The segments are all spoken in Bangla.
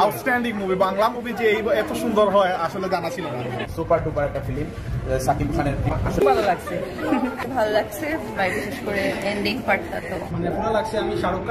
আউটস্ট্যান্ডিং মুভি, বাংলা মুভি যে এত সুন্দর হয় আসলে জানা ছিল না। সুপার ডুপার একটা ফিল্ম সাকিব খানের, ভালো লাগছে ভালো লাগছে, বিশেষ করে এন্ডিং পার্টটা তো মানে ভালো লাগছে। আমি শাহরুখ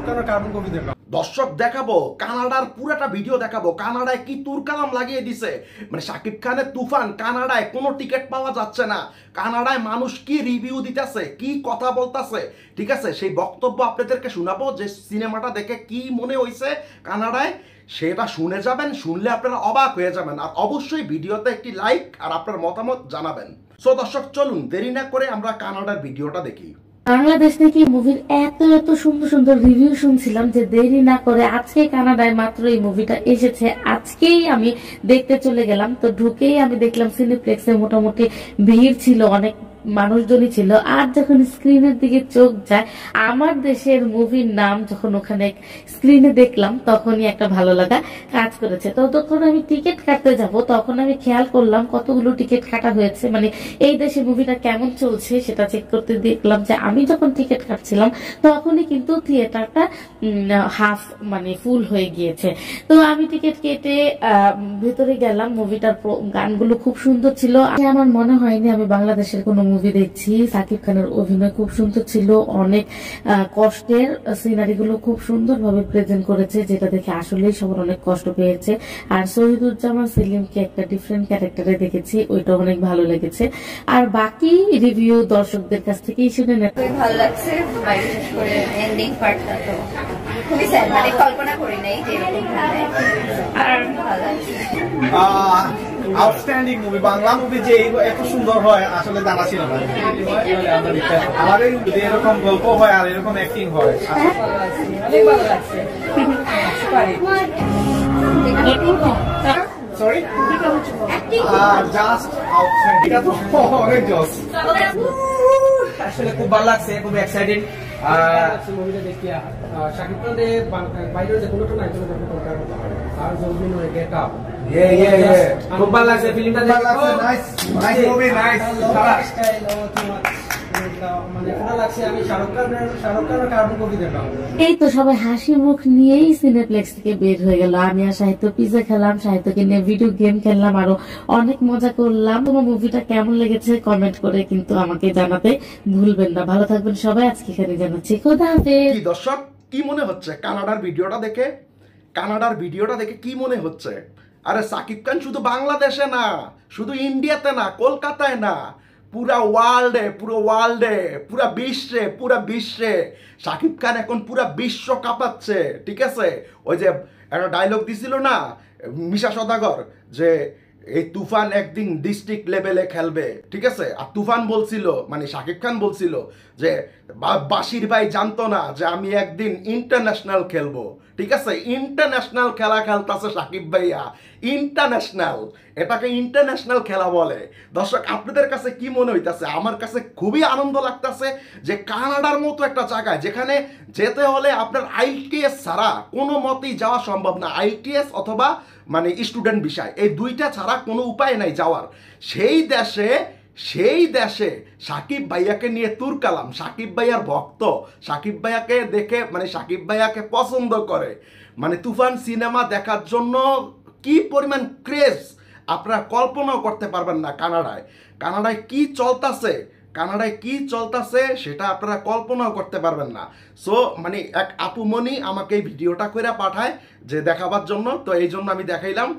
খানের কার্টুন কপি দেখলাম। দর্শক দেখাবো কানাডার পুরাটা ভিডিও দেখাবো, কানাডায় কি তুরকালাম লাগিয়ে দিছে, মানে শাকিব খানের তুফান। কানাডায় কোনো টিকিট পাওয়া যাচ্ছে না, কানাডায় মানুষ কি রিভিউ দিতেছে, কি কথা বলতেছে, ঠিক আছে, সেই বক্তব্য আপনাদেরকে শোনাবো যে সিনেমাটা দেখে কি মনে হয়েছে কানাডায়, সেটা শুনে যাবেন। শুনলে আপনারা অবাক হয়ে যাবেন। আর অবশ্যই ভিডিওতে একটি লাইক আর আপনার মতামত জানাবেন। সো দর্শক চলুন দেরি না করে আমরা কানাডার ভিডিওটা দেখি। বাংলাদেশ থেকে মুভির এত সুন্দর সুন্দর রিভিউ শুনছিলাম যে দেরি না করে আজকে কানাডায় মাত্র এই মুভিটা এসেছে, আজকেই আমি দেখতে চলে গেলাম। তো ঢুকেই আমি দেখলাম সিনেপ্লেক্সে মোটামুটি ভিড় ছিল, অনেক মানুষজনই ছিল। আর যখন স্ক্রিনের দিকে চোখ যায়, আমার দেশের মুভির নাম যখন ওখানে স্ক্রিনে দেখলাম তখনই একটা ভালো লাগা কাজ করেছে। তো তখন আমি টিকিট কাটতে যাব, তখন আমি খেয়াল করলাম কতগুলো টিকিট কাটা হয়েছে, মানে এই দেশে মুভিটা কেমন চলছে সেটা চেক করতে দেখলাম যে আমি যখন টিকিট কাটছিলাম তখনই কিন্তু থিয়েটারটা হাফ মানে ফুল হয়ে গিয়েছে। তো আমি টিকিট কেটে ভেতরে গেলাম। মুভিটার গানগুলো খুব সুন্দর ছিল। আমার মনে হয়নি আমি বাংলাদেশের কোনো মুভি দেখছি। সাকিব খানের অভিনয় খুব সুন্দর ছিল, অনেক কষ্টের সিনারিগুলো খুব সুন্দরভাবে প্রেজেন্ট করেছে, যেটা দেখে আসলেই সবার অনেক কষ্ট পেয়েছে। আর শহীদুজ্জামান সেলিমকে একটা ডিফারেন্ট ক্যারেক্টারে দেখেছি, ওইটা অনেক ভালো লেগেছে। আর বাকি রিভিউ দর্শকদের কাছ থেকেই শুনে নেন। ভালো লাগছে, বিশেষ করে এন্ডিং পার্টটা তো খুবই স্যাড, মানে কল্পনা করি নাই যে এরকম হবে। আর ভালো লাগছে। আউটস্ট্যান্ডিং মুভি, বাংলা মুভি যে এত সুন্দর হয় আসলে জানা ছিল না। আমাদের এরকম গল্প হয় আর এরকম অ্যাক্টিং হয়, অনেক ভালো লাগছে। সরি জাস্ট আউটস্ট্যান্ডিং, এটা তো অনেক জোস। আসলে খুব ভালো লাগছে, খুব এক্সাইটেড মুভিটা দেখিয়া শাকিব খানের বাইরের যে কোনো নাই চলে যাবে দরকার। আর জলদি নয় গেট আপ, খুব ভালো লাগছে ফিল্মটা দেখে। নাইস মুভি, নাইস মানে ভালো লাগছে। আমি শাহরুখ খানের কার্টুন কপি দেখলাম। এই তো সবাই হাসি মুখ নিয়েই সিনেপ্লেক্স থেকে বের হয়ে গেল। আমি আর সাহিত্য পিজা খেলাম, সাহিত্যকে নিয়ে ভিডিও গেম খেললাম, আরো অনেক মজা করলাম। তোমার মুভিটা কেমন লেগেছে কমেন্ট করে কিন্তু আমাকে জানাতে ভুলবেন না। ভালো থাকবেন সবাই, আজকে এখানে জানাচ্ছি খোদা হাফেজ। কি দর্শক কি মনে হচ্ছে কানাডার ভিডিওটা দেখে? কানাডার ভিডিওটা দেখে কি মনে হচ্ছে? আরে সাকিব খান শুধু বাংলাদেশে না, শুধু ইন্ডিয়াতে না, কলকাতায় না, পুরা ওয়ার্ল্ডে, পুরা বিশ্বে সাকিব খান এখন পুরা বিশ্ব কাঁপাচ্ছে, ঠিক আছে? ওই যে একটা ডায়লগ দিছিল না মিশা সদাগর, যে এই তুফান একদিন ডিস্ট্রিক্ট লেভেলে খেলবে, ঠিক আছে? আর তুফান বলছিল, মানে শাকিব খান বলছিল যে বাশির ভাই জানতো না যে আমি একদিন ইন্টারন্যাশনাল খেলবো, ঠিক আছে? ইন্টারন্যাশনাল খেলা খেলতেছে শাকিব ভাইয়া, ইন্টারন্যাশনাল, এটাকে ইন্টারন্যাশনাল খেলা বলে। দর্শক আপনাদের কাছে কি মনে হইতাছে? আমার কাছে খুবই আনন্দ লাগতেছে যে কানাডার মতো একটা জায়গায় যেখানে যেতে হলে আপনার আইটিএস ছাড়া কোনো মতেই যাওয়া সম্ভব না, আইটিএস অথবা মানে স্টুডেন্ট বিষয়, এই দুইটা ছাড়া কোনো উপায় নাই যাওয়ার। সেই দেশে সাকিব ভাইয়াকে নিয়ে তুরকালাম, সাকিব ভাইয়ার ভক্ত, সাকিব ভাইয়াকে দেখে মানে সাকিব ভাইয়াকে পছন্দ করে, মানে তুফান সিনেমা দেখার জন্য কি পরিমাণ ক্রেজ আপনারা কল্পনাও করতে পারবেন না। কানাডায় কি চলতেছে সেটা আপনারা কল্পনাও করতে পারবেন না। সো মানে এক আপুমণি আমাকে এই ভিডিওটা করে পাঠায় যে দেখাবার জন্য, তো এই জন্য আমি দেখাইলাম।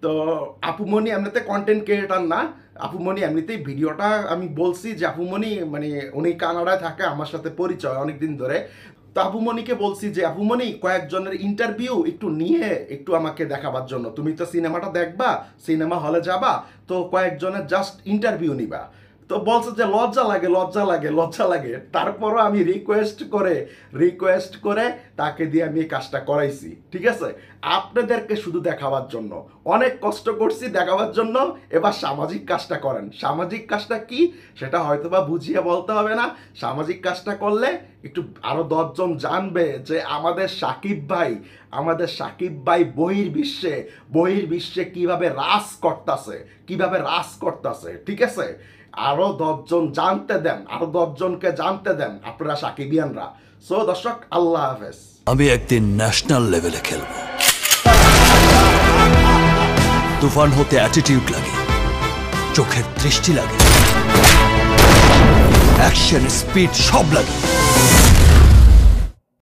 তো আপুমণি এমনিতে কন্টেন্ট ক্রিয়েটার না, আপুমণি এমনিতেই ভিডিওটা আমি বলছি যে আপুমণি মানে উনি কানাডায় থাকে, আমার সাথে পরিচয় অনেকদিন ধরে। তো আপুমণিকে বলছি যে আপুমণি কয়েকজনের ইন্টারভিউ একটু নিয়ে একটু আমাকে দেখাবার জন্য, তুমি তো সিনেমাটা দেখবা, সিনেমা হলে যাবা, তো কয়েকজনের জাস্ট ইন্টারভিউ নিবা। তো বলছে যে লজ্জা লাগে। তারপরও আমি রিকোয়েস্ট করে তাকে দিয়ে আমি এই কাজটা করাইছি, ঠিক আছে? আপনাদেরকে শুধু দেখাবার জন্য অনেক কষ্ট করছি, দেখাবার জন্য। এবার সামাজিক কাজটা করেন। সামাজিক কাজটা কি সেটা হয়তো বা বুঝিয়ে বলতে হবে না। সামাজিক কাজটা করলে একটু আরো 10 জন জানবে যে আমাদের সাকিব ভাই বহির্বিশ্বে কিভাবে রাজ করতেছে, ঠিক আছে? আরো 10 জন জানতে দেন, আরো 10 জনকে জানতে দেন আপনারা সাকিবিয়ানরা। সো দর্শক আল্লাহ হাফেজ। আমি একদিন ন্যাশনাল লেভেলে খেলবো। তুফান হতে অ্যাটিটিউড লাগে, চোখের দৃষ্টি লাগে, অ্যাকশন স্পিড সব লাগে।